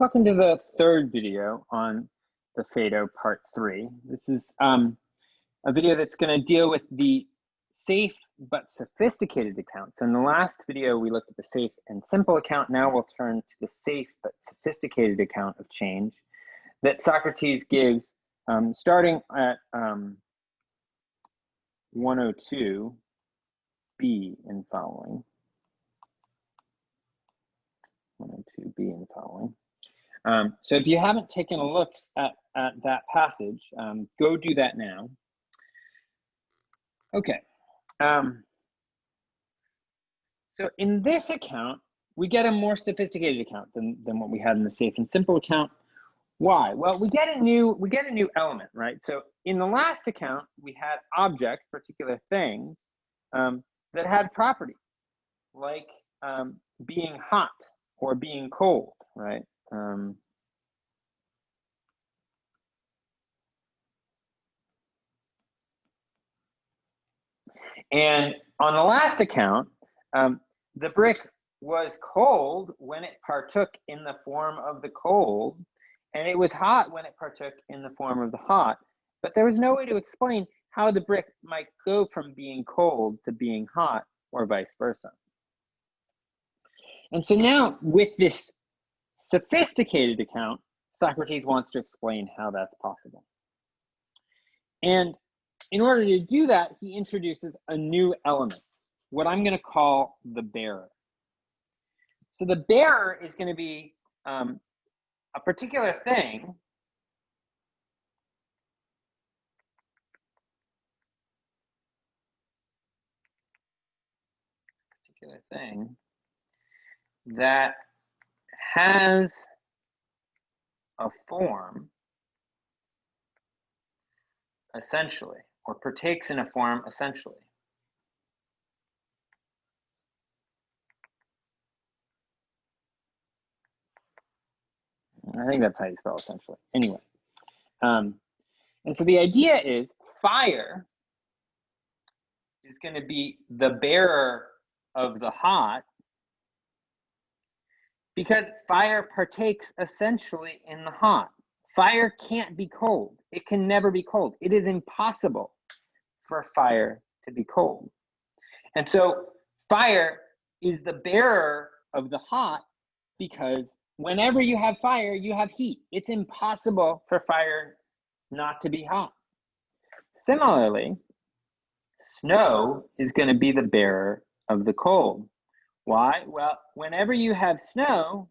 Welcome to the third video on the Phaedo part 3. This is a video that's going to deal with the safe but sophisticated accounts. In the last video, we looked at the safe and simple account. Now we'll turn to the safe but sophisticated account of change that Socrates gives starting at 102b and following. 102b and following. So if you haven't taken a look at that passage, go do that now. Okay. So in this account, we get a more sophisticated account than what we had in the safe and simple account. Why? Well, we get a new element, right? So in the last account, we had objects, particular things, that had properties, like being hot or being cold, right? And on the last account, the brick was cold when it partook in the form of the cold, and it was hot when it partook in the form of the hot. But there was no way to explain how the brick might go from being cold to being hot, or vice versa. And so now, with this sophisticated account, Socrates wants to explain how that's possible. And in order to do that, he introduces a new element, what I'm going to call the bearer. So the bearer is going to be a particular thing that has a form, essentially, or partakes in a form, essentially. I think that's how you spell essentially. Anyway, and so the idea is fire is going to be the bearer of the hot, because fire partakes essentially in the hot. Fire can't be cold. It can never be cold. It is impossible for fire to be cold. And so fire is the bearer of the hot, because whenever you have fire, you have heat. It's impossible for fire not to be hot. Similarly, snow is going to be the bearer of the cold. Why? Well, whenever you have snow,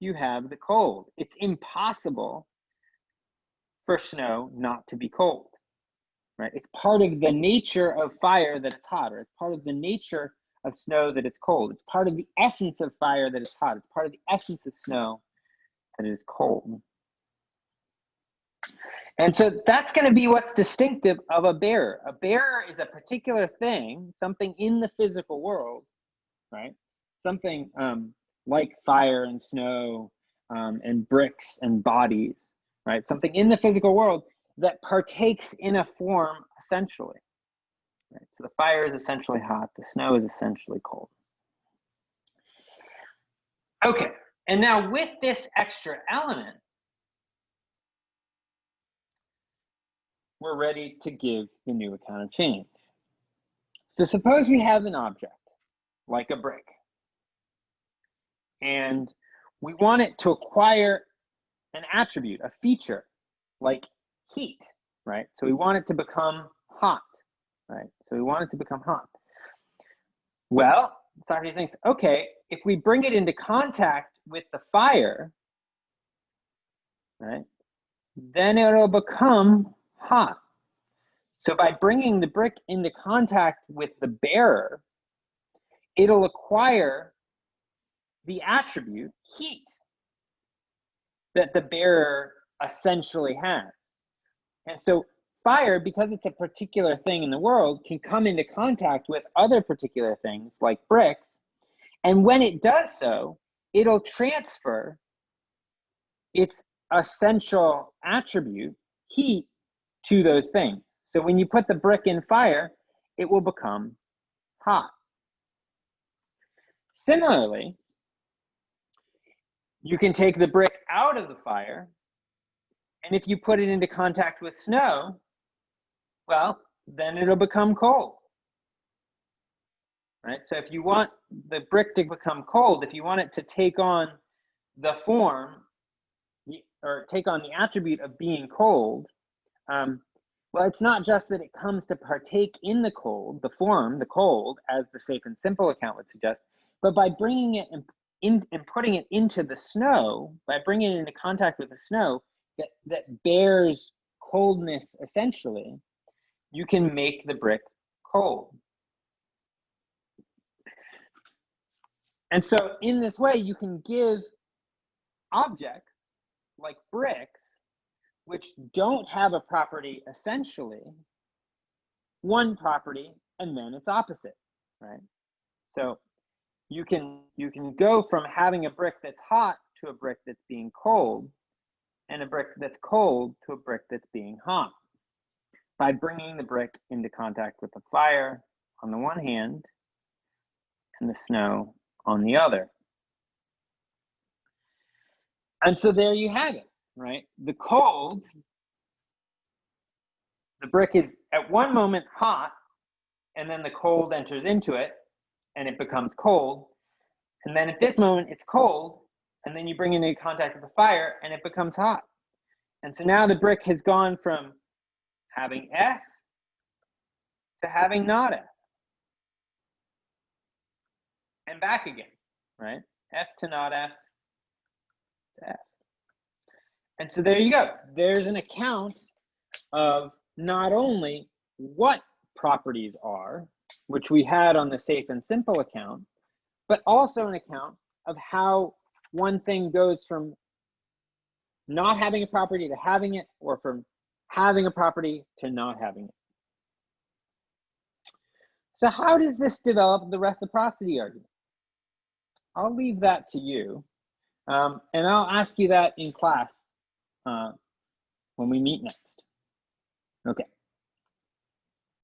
you have the cold. It's impossible for snow not to be cold, right? It's part of the nature of fire that it's hot, or it's part of the nature of snow that it's cold. It's part of the essence of fire that it's hot. It's part of the essence of snow that it is cold. And so that's going to be what's distinctive of a bearer. A bearer is a particular thing, something in the physical world, right? Something like fire and snow and bricks and bodies, right? Something in the physical world that partakes in a form essentially. Right? So the fire is essentially hot, the snow is essentially cold. Okay, and now with this extra element, we're ready to give the new account of change. So suppose we have an object, like a brick, and we want it to acquire an attribute, a feature, like heat, right? So we want it to become hot, right? So we want it to become hot. Well, Socrates thinks, okay, if we bring it into contact with the fire, right, then it'll become hot. So by bringing the brick into contact with the bearer, it'll acquire the attribute heat that the bearer essentially has. And so fire, because it's a particular thing in the world, can come into contact with other particular things like bricks. And when it does so, it'll transfer its essential attribute, heat, to those things. So when you put the brick in fire, it will become hot. Similarly, You can take the brick out of the fire, and if you put it into contact with snow, well, then it'll become cold. Right? So if you want the brick to become cold, if you want it to take on the form or take on the attribute of being cold, well, it's not just that it comes to partake in the cold, the form, the cold, as the safe and simple account would suggest, but by bringing it and putting it into the snow, by bringing it into contact with the snow that bears coldness essentially, you can make the brick cold. And so in this way, you can give objects like bricks, which don't have a property essentially, one property and then its opposite, right? So you can go from having a brick that's hot to a brick that's being cold, and a brick that's cold to a brick that's being hot, by bringing the brick into contact with the fire on the one hand and the snow on the other. And so there you have it, right? The cold, the brick is at one moment hot, and then the cold enters into it and it becomes cold. And then at this moment it's cold, and then you bring it into contact with the fire and it becomes hot. And so now the brick has gone from having F to having not F. And back again, right? F to not F to F. And so there you go. There's an account of not only what properties are, which we had on the safe and simple account, but also an account of how one thing goes from not having a property to having it, or from having a property to not having it. So how does this develop the reciprocity argument? I'll leave that to you, and I'll ask you that in class when we meet next. Okay.